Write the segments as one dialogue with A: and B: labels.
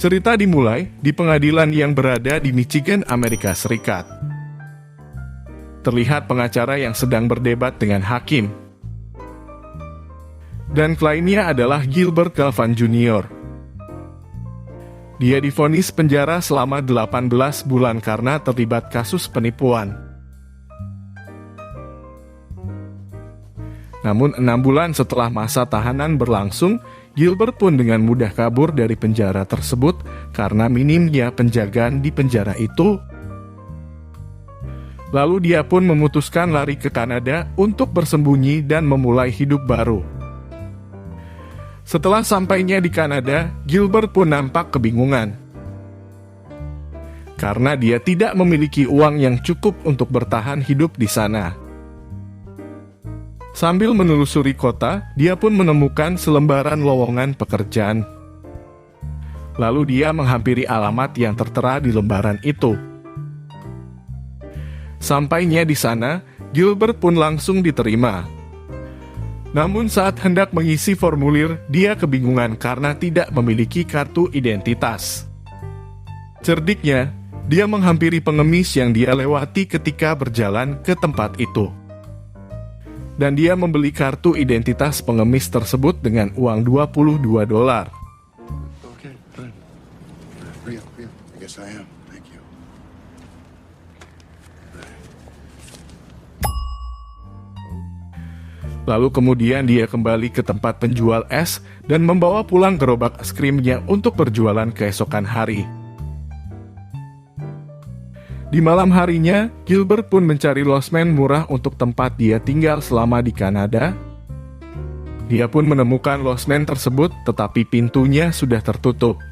A: Cerita dimulai di pengadilan yang berada di Michigan, Amerika Serikat. Terlihat pengacara yang sedang berdebat dengan hakim. Dan kliennya adalah Gilbert Galvan Jr. Dia divonis penjara selama 18 bulan karena terlibat kasus penipuan. Namun 6 bulan setelah masa tahanan berlangsung, Gilbert pun dengan mudah kabur dari penjara tersebut karena minimnya penjagaan di penjara itu. Lalu dia pun memutuskan lari ke Kanada untuk bersembunyi dan memulai hidup baru. Setelah sampainya di Kanada, Gilbert pun nampak kebingungan. Karena dia tidak memiliki uang yang cukup untuk bertahan hidup di sana. Sambil menelusuri kota, dia pun menemukan selembaran lowongan pekerjaan. Lalu dia menghampiri alamat yang tertera di lembaran itu. Sampainya di sana, Gilbert pun langsung diterima. Namun saat hendak mengisi formulir, dia kebingungan karena tidak memiliki kartu identitas. Cerdiknya, dia menghampiri pengemis yang dia lewati ketika berjalan ke tempat itu. Dan dia membeli kartu identitas pengemis tersebut dengan uang $22.
B: Okay, good. Real. I guess I am. Thank you.
A: Lalu kemudian dia kembali ke tempat penjual es dan membawa pulang gerobak es krimnya untuk berjualan keesokan hari. Di malam harinya, Gilbert pun mencari losmen murah untuk tempat dia tinggal selama di Kanada. Dia pun menemukan losmen tersebut, tetapi pintunya sudah tertutup.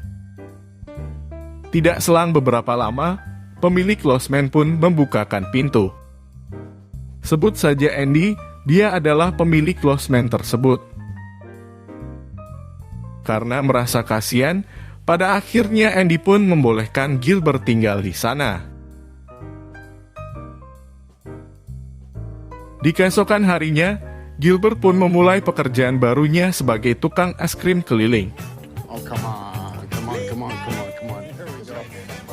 A: Tidak selang beberapa lama, pemilik losmen pun membukakan pintu. Sebut saja Andy, dia adalah pemilik losmen tersebut. Karena merasa kasihan, pada akhirnya Andy pun membolehkan Gilbert tinggal di sana. Di keesokan harinya, Gilbert pun memulai pekerjaan barunya sebagai tukang es krim keliling.
B: Oh, come on. Here we go.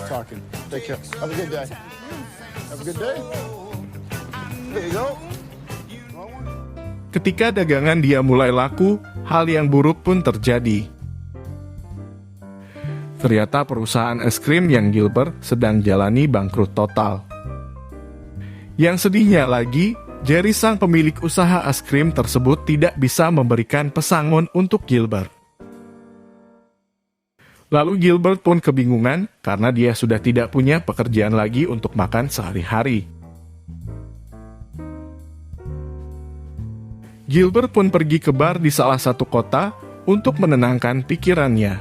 B: Talking. Take care. Have a good day. Have a good day. There you go.
A: Ketika dagangan dia mulai laku, hal yang buruk pun terjadi. Ternyata perusahaan es krim yang Gilbert sedang jalani bangkrut total. Yang sedihnya lagi, Jerry sang pemilik usaha es krim tersebut tidak bisa memberikan pesangon untuk Gilbert. Lalu Gilbert pun kebingungan karena dia sudah tidak punya pekerjaan lagi untuk makan sehari-hari. Gilbert pun pergi ke bar di salah satu kota untuk menenangkan pikirannya.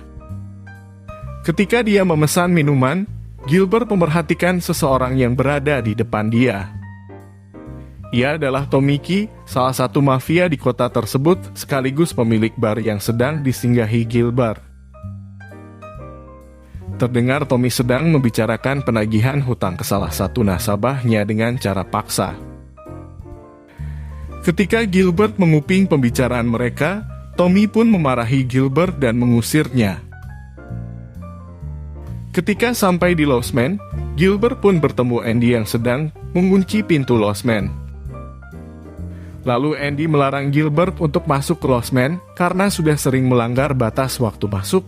A: Ketika dia memesan minuman, Gilbert memperhatikan seseorang yang berada di depan dia. Ia adalah Tomiki, salah satu mafia di kota tersebut sekaligus pemilik bar yang sedang disinggahi Gilbert. Terdengar Tommy sedang membicarakan penagihan hutang ke salah satu nasabahnya dengan cara paksa. Ketika Gilbert menguping pembicaraan mereka, Tommy pun memarahi Gilbert dan mengusirnya. Ketika sampai di losmen, Gilbert pun bertemu Andy yang sedang mengunci pintu losmen. Lalu Andy melarang Gilbert untuk masuk ke losmen karena sudah sering melanggar batas waktu masuk.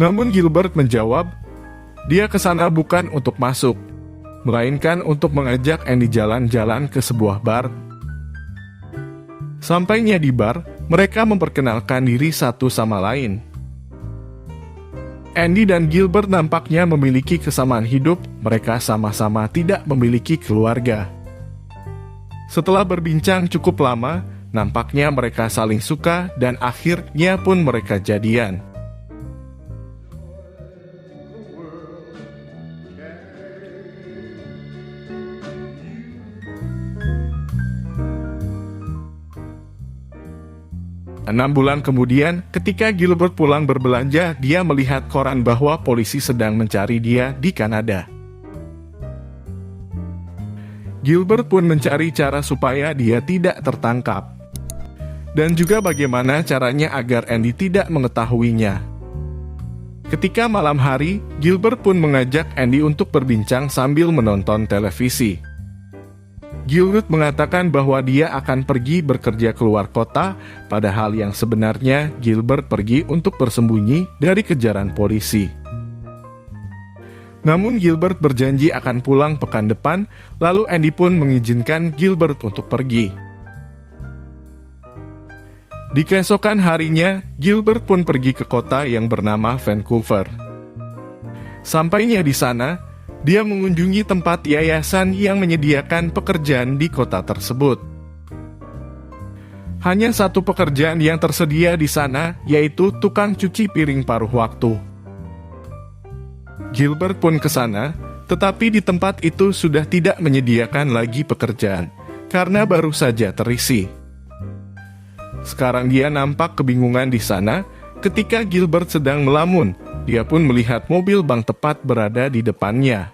A: Namun Gilbert menjawab, dia ke sana bukan untuk masuk, melainkan untuk mengajak Andy jalan-jalan ke sebuah bar. Sampainya di bar, mereka memperkenalkan diri satu sama lain. Andy dan Gilbert nampaknya memiliki kesamaan hidup, mereka sama-sama tidak memiliki keluarga. Setelah berbincang cukup lama, nampaknya mereka saling suka dan akhirnya pun mereka jadian. Enam bulan kemudian, ketika Gilbert pulang berbelanja, dia melihat koran bahwa polisi sedang mencari dia di Kanada. Gilbert pun mencari cara supaya dia tidak tertangkap. dan juga bagaimana caranya agar Andy tidak mengetahuinya. Ketika malam hari, Gilbert pun mengajak Andy untuk berbincang sambil menonton televisi. Gilbert mengatakan bahwa dia akan pergi bekerja keluar kota, padahal yang sebenarnya Gilbert pergi untuk bersembunyi dari kejaran polisi. Namun Gilbert berjanji akan pulang pekan depan, lalu Andy pun mengizinkan Gilbert untuk pergi. Di keesokan harinya, Gilbert pun pergi ke kota yang bernama Vancouver. Sampainya di sana, dia mengunjungi tempat yayasan yang menyediakan pekerjaan di kota tersebut. Hanya satu pekerjaan yang tersedia di sana, yaitu tukang cuci piring paruh waktu. Gilbert pun ke sana, tetapi di tempat itu sudah tidak menyediakan lagi pekerjaan, karena baru saja terisi. Sekarang dia nampak kebingungan di sana, ketika Gilbert sedang melamun, dia pun melihat mobil bank tepat berada di depannya.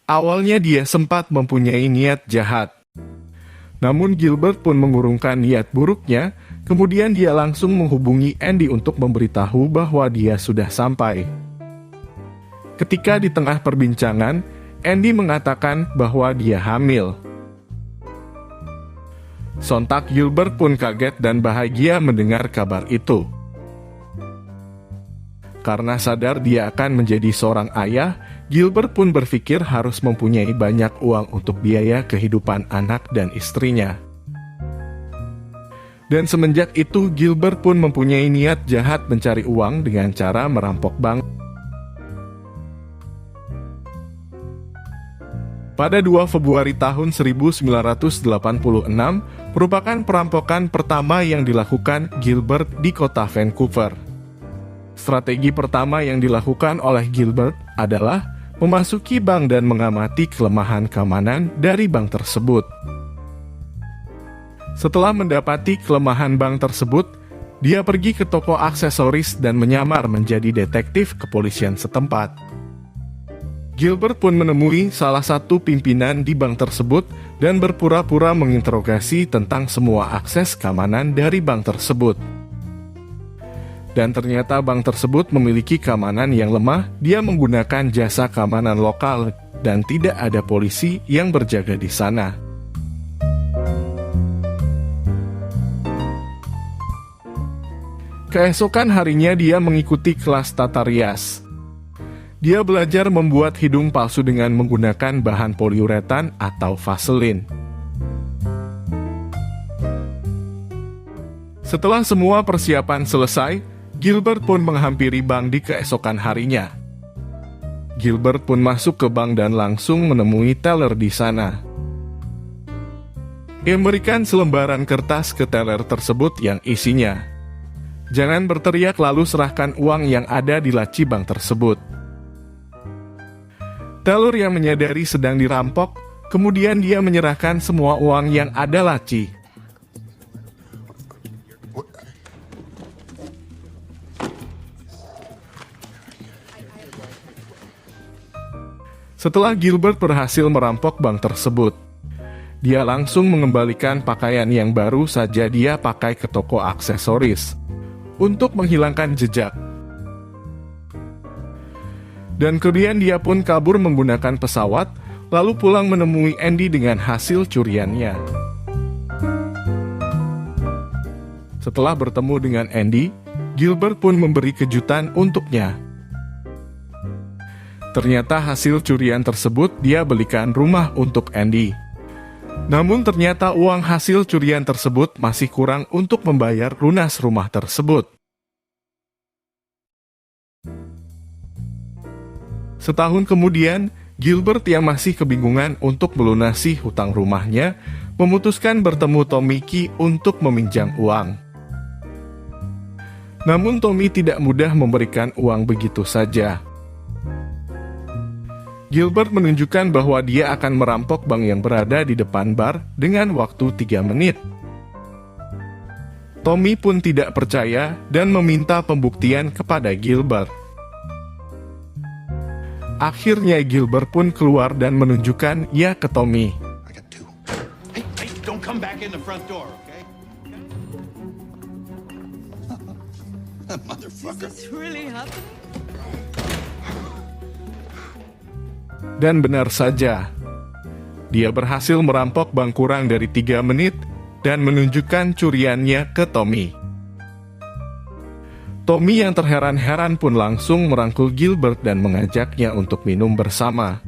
A: Awalnya dia sempat mempunyai niat jahat. Namun Gilbert pun mengurungkan niat buruknya, kemudian dia langsung menghubungi Andy untuk memberitahu bahwa dia sudah sampai. Ketika di tengah perbincangan, Andy mengatakan bahwa dia hamil. Sontak Gilbert pun kaget dan bahagia mendengar kabar itu. Karena sadar dia akan menjadi seorang ayah, Gilbert pun berpikir harus mempunyai banyak uang untuk biaya kehidupan anak dan istrinya. Dan semenjak itu Gilbert pun mempunyai niat jahat mencari uang dengan cara merampok bank. Pada 2 Februari tahun 1986, merupakan perampokan pertama yang dilakukan Gilbert di kota Vancouver. Strategi pertama yang dilakukan oleh Gilbert adalah memasuki bank dan mengamati kelemahan keamanan dari bank tersebut. Setelah mendapati kelemahan bank tersebut, dia pergi ke toko aksesoris dan menyamar menjadi detektif kepolisian setempat. Gilbert pun menemui salah satu pimpinan di bank tersebut dan berpura-pura menginterogasi tentang semua akses keamanan dari bank tersebut. Dan ternyata bank tersebut memiliki keamanan yang lemah. Dia menggunakan jasa keamanan lokal dan tidak ada polisi yang berjaga di sana. Keesokan harinya dia mengikuti kelas tata rias. Dia belajar membuat hidung palsu dengan menggunakan bahan poliuretan atau vaselin. Setelah semua persiapan selesai, Gilbert pun menghampiri bank di keesokan harinya. Gilbert pun masuk ke bank dan langsung menemui teller di sana. Ia memberikan selembaran kertas ke teller tersebut yang isinya, "Jangan berteriak lalu serahkan uang yang ada di laci bank tersebut." Teller yang menyadari sedang dirampok, kemudian dia menyerahkan semua uang yang ada laci. Setelah Gilbert berhasil merampok bank tersebut, dia langsung mengembalikan pakaian yang baru saja dia pakai ke toko aksesoris untuk menghilangkan jejak. Dan kemudian dia pun kabur menggunakan pesawat, lalu pulang menemui Andy dengan hasil curiannya. Setelah bertemu dengan Andy, Gilbert pun memberi kejutan untuknya. Ternyata hasil curian tersebut dia belikan rumah untuk Andy. Namun ternyata uang hasil curian tersebut masih kurang untuk membayar lunas rumah tersebut. Setahun kemudian, Gilbert yang masih kebingungan untuk melunasi hutang rumahnya, memutuskan bertemu Tommy untuk meminjam uang. Namun Tommy tidak mudah memberikan uang begitu saja. Gilbert menunjukkan bahwa dia akan merampok bank yang berada di depan bar dengan waktu 3 menit. Tommy pun tidak percaya dan meminta pembuktian kepada Gilbert. Akhirnya Gilbert pun keluar dan menunjukkan ia ke Tommy.
B: I got 2. Hey, don't come back in the front door, okay? Motherfucker.
C: It's really happening?
A: Dan benar saja, dia berhasil merampok bank kurang dari 3 menit dan menunjukkan curiannya ke Tommy. Tommy yang terheran-heran pun langsung merangkul Gilbert dan mengajaknya untuk minum bersama.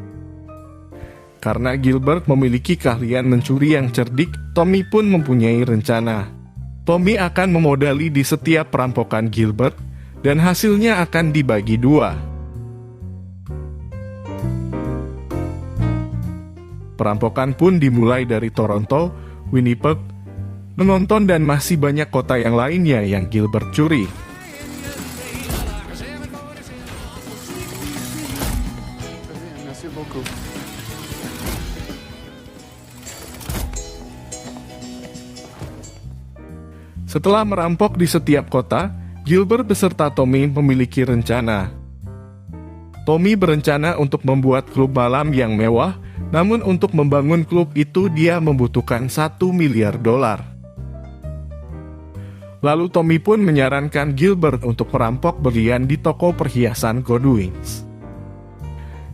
A: Karena Gilbert memiliki keahlian mencuri yang cerdik, Tommy pun mempunyai rencana. Tommy akan memodali di setiap perampokan Gilbert, dan hasilnya akan dibagi 2. Perampokan pun dimulai dari Toronto, Winnipeg, menonton dan masih banyak kota yang lainnya yang Gilbert curi.
B: Merci beaucoup.
A: Setelah merampok di setiap kota, Gilbert beserta Tommy memiliki rencana. Tommy berencana untuk membuat klub malam yang mewah, namun untuk membangun klub itu dia membutuhkan $1 miliar. Lalu Tommy pun menyarankan Gilbert untuk merampok berlian di toko perhiasan Godwin's.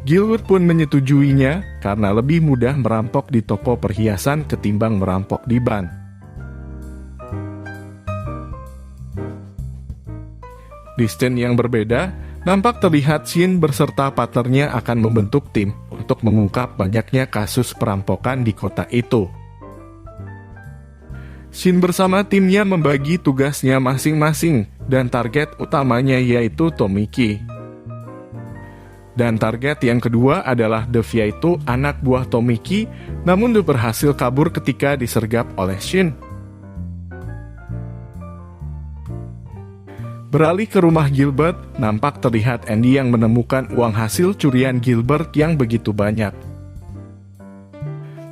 A: Gilbert pun menyetujuinya karena lebih mudah merampok di toko perhiasan ketimbang merampok di bank. Di scene yang berbeda, nampak terlihat Shin beserta partnernya akan membentuk tim untuk mengungkap banyaknya kasus perampokan di kota itu. Shin bersama timnya membagi tugasnya masing-masing dan target utamanya yaitu Tomiki. Dan target yang kedua adalah Dev, yaitu anak buah Tomiki, namun dia berhasil kabur ketika disergap oleh Shin. Beralih ke rumah Gilbert, nampak terlihat Andy yang menemukan uang hasil curian Gilbert yang begitu banyak.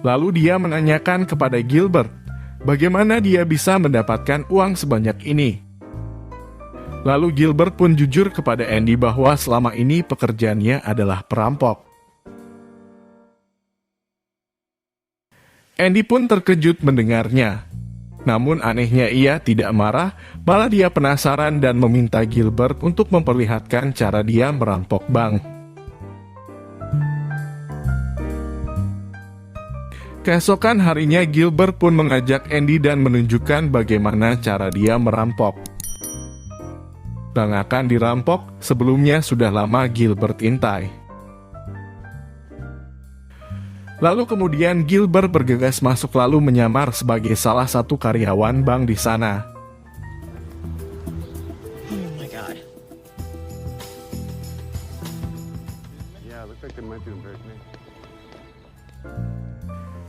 A: Lalu dia menanyakan kepada Gilbert, bagaimana dia bisa mendapatkan uang sebanyak ini. Lalu Gilbert pun jujur kepada Andy bahwa selama ini pekerjaannya adalah perampok. Andy pun terkejut mendengarnya. Namun anehnya ia tidak marah, malah dia penasaran dan meminta Gilbert untuk memperlihatkan cara dia merampok bank. Keesokan harinya Gilbert pun mengajak Andy dan menunjukkan bagaimana cara dia merampok. Bank akan dirampok, sebelumnya sudah lama Gilbert intai. Lalu kemudian Gilbert bergegas masuk lalu menyamar sebagai salah satu karyawan bank di sana.
C: Oh my god.
B: Yeah, looks like they might do impersonation.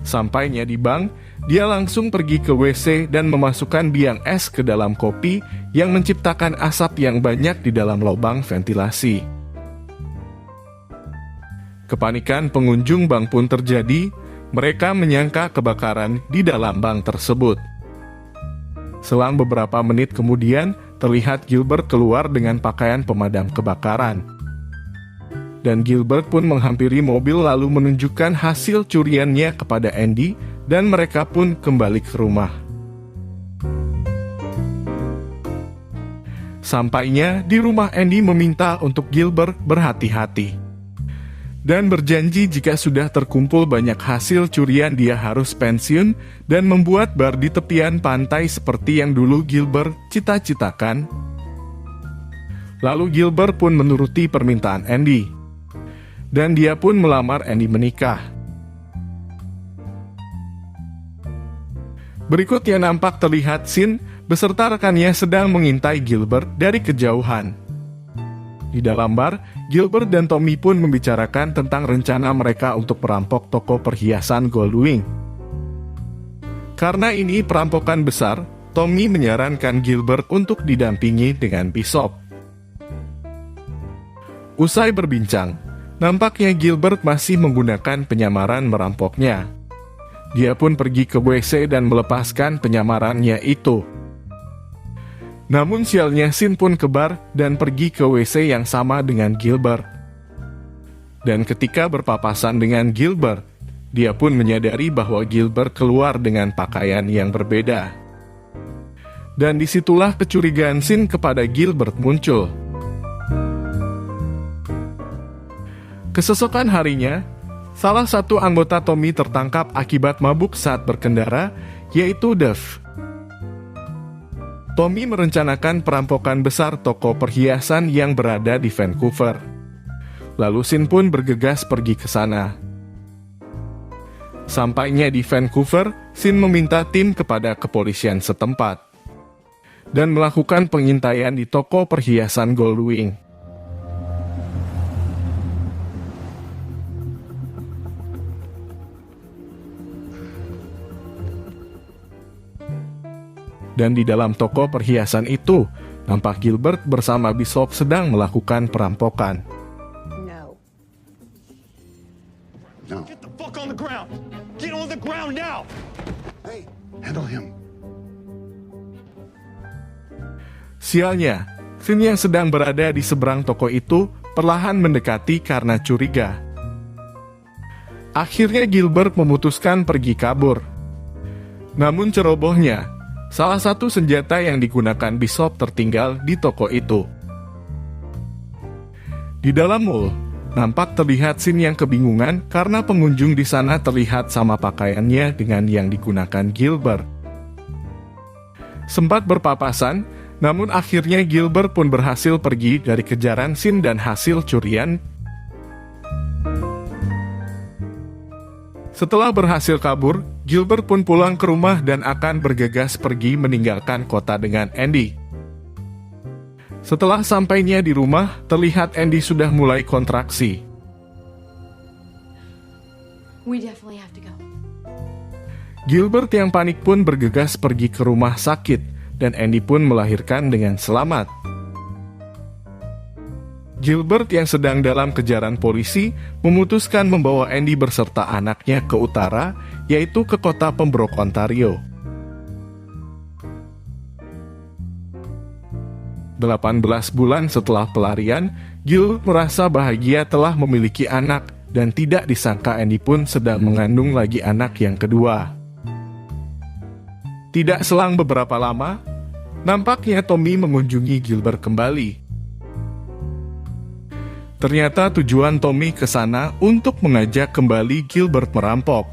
A: Sampainya di bank, dia langsung pergi ke WC dan memasukkan biang es ke dalam kopi yang menciptakan asap yang banyak di dalam lubang ventilasi. Kepanikan pengunjung bank pun terjadi, mereka menyangka kebakaran di dalam bank tersebut. Selang beberapa menit kemudian, terlihat Gilbert keluar dengan pakaian pemadam kebakaran. Dan Gilbert pun menghampiri mobil lalu menunjukkan hasil curiannya kepada Andy, dan mereka pun kembali ke rumah. Sampainya di rumah, Andy meminta untuk Gilbert berhati-hati. Dan berjanji jika sudah terkumpul banyak hasil curian dia harus pensiun dan membuat bar di tepian pantai seperti yang dulu Gilbert cita-citakan. Lalu Gilbert pun menuruti permintaan Andy. Dan dia pun melamar Andy menikah. Berikutnya nampak terlihat Shin beserta rekannya sedang mengintai Gilbert dari kejauhan. Di dalam bar, Gilbert dan Tommy pun membicarakan tentang rencana mereka untuk merampok toko perhiasan Goldwing. Karena ini perampokan besar, Tommy menyarankan Gilbert untuk didampingi dengan Bishop. Usai berbincang, nampaknya Gilbert masih menggunakan penyamaran merampoknya. Dia pun pergi ke WC dan melepaskan penyamarannya itu. Namun sialnya Shin pun ke bar dan pergi ke WC yang sama dengan Gilbert. Dan ketika berpapasan dengan Gilbert, dia pun menyadari bahwa Gilbert keluar dengan pakaian yang berbeda. Dan disitulah kecurigaan Sin kepada Gilbert muncul. Keesokan harinya, salah satu anggota Tommy tertangkap akibat mabuk saat berkendara, yaitu Dave. Tommy merencanakan perampokan besar toko perhiasan yang berada di Vancouver. Lalu Sin pun bergegas pergi ke sana. Sampainya di Vancouver, Sin meminta tim kepada kepolisian setempat dan melakukan pengintaian di toko perhiasan Goldwing. Dan di dalam toko perhiasan itu, nampak Gilbert bersama Bishop sedang melakukan perampokan.
C: No.
B: No.
D: Get the fuck on the ground! Get on the ground now!
B: Hey, handle him.
A: Sialnya, Sin yang sedang berada di seberang toko itu perlahan mendekati karena curiga. Akhirnya Gilbert memutuskan pergi kabur. Namun cerobohnya, salah satu senjata yang digunakan Bishop tertinggal di toko itu. Di dalam mall, nampak terlihat Sin yang kebingungan karena pengunjung di sana terlihat sama pakaiannya dengan yang digunakan Gilbert. Sempat berpapasan, namun akhirnya Gilbert pun berhasil pergi dari kejaran Sin dan hasil curian. Setelah berhasil kabur, Gilbert pun pulang ke rumah dan akan bergegas pergi meninggalkan kota dengan Andy. Setelah sampainya di rumah, terlihat Andy sudah mulai kontraksi.
C: We definitely have to go.
A: Gilbert yang panik pun bergegas pergi ke rumah sakit, dan Andy pun melahirkan dengan selamat. Gilbert yang sedang dalam kejaran polisi memutuskan membawa Andy berserta anaknya ke utara, yaitu ke kota Pembroke, Ontario. 18 bulan setelah pelarian, Gil merasa bahagia telah memiliki anak dan tidak disangka Andy pun sedang mengandung lagi anak yang kedua. Tidak selang beberapa lama, nampaknya Tommy mengunjungi Gilbert kembali. Ternyata tujuan Tommy ke sana untuk mengajak kembali Gilbert merampok.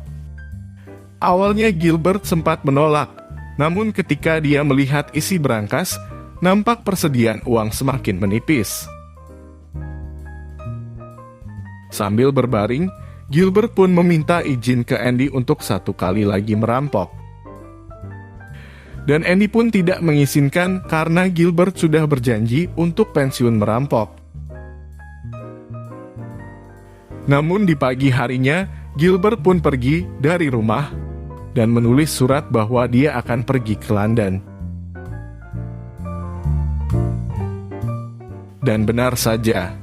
A: Awalnya Gilbert sempat menolak, namun ketika dia melihat isi berangkas, nampak persediaan uang semakin menipis. Sambil berbaring, Gilbert pun meminta izin ke Andy untuk satu kali lagi merampok. Dan Andy pun tidak mengizinkan karena Gilbert sudah berjanji untuk pensiun merampok. Namun di pagi harinya, Gilbert pun pergi dari rumah dan menulis surat bahwa dia akan pergi ke London. Dan benar saja,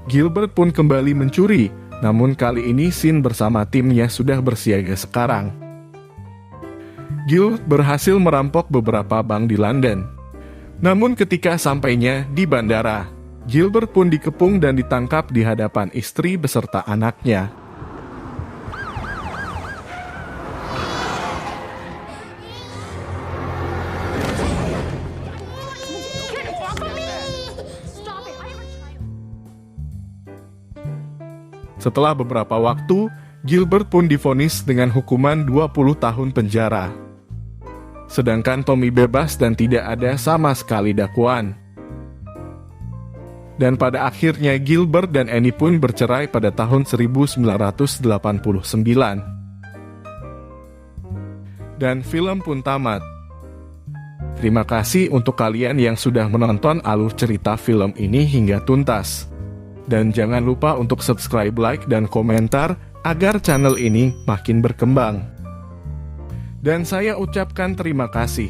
A: Gilbert pun kembali mencuri, namun kali ini Sin bersama timnya sudah bersiaga sekarang. Gil berhasil merampok beberapa bank di London. Namun ketika sampainya di bandara, Gilbert pun dikepung dan ditangkap di hadapan istri beserta anaknya. Setelah beberapa waktu, Gilbert pun divonis dengan hukuman 20 tahun penjara. Sedangkan Tommy bebas dan tidak ada sama sekali dakwaan. Dan pada akhirnya Gilbert dan Annie pun bercerai pada tahun 1989. Dan film pun tamat. Terima kasih untuk kalian yang sudah menonton alur cerita film ini hingga tuntas. Dan jangan lupa untuk subscribe, like, dan komentar agar channel ini makin berkembang. Dan saya ucapkan terima kasih.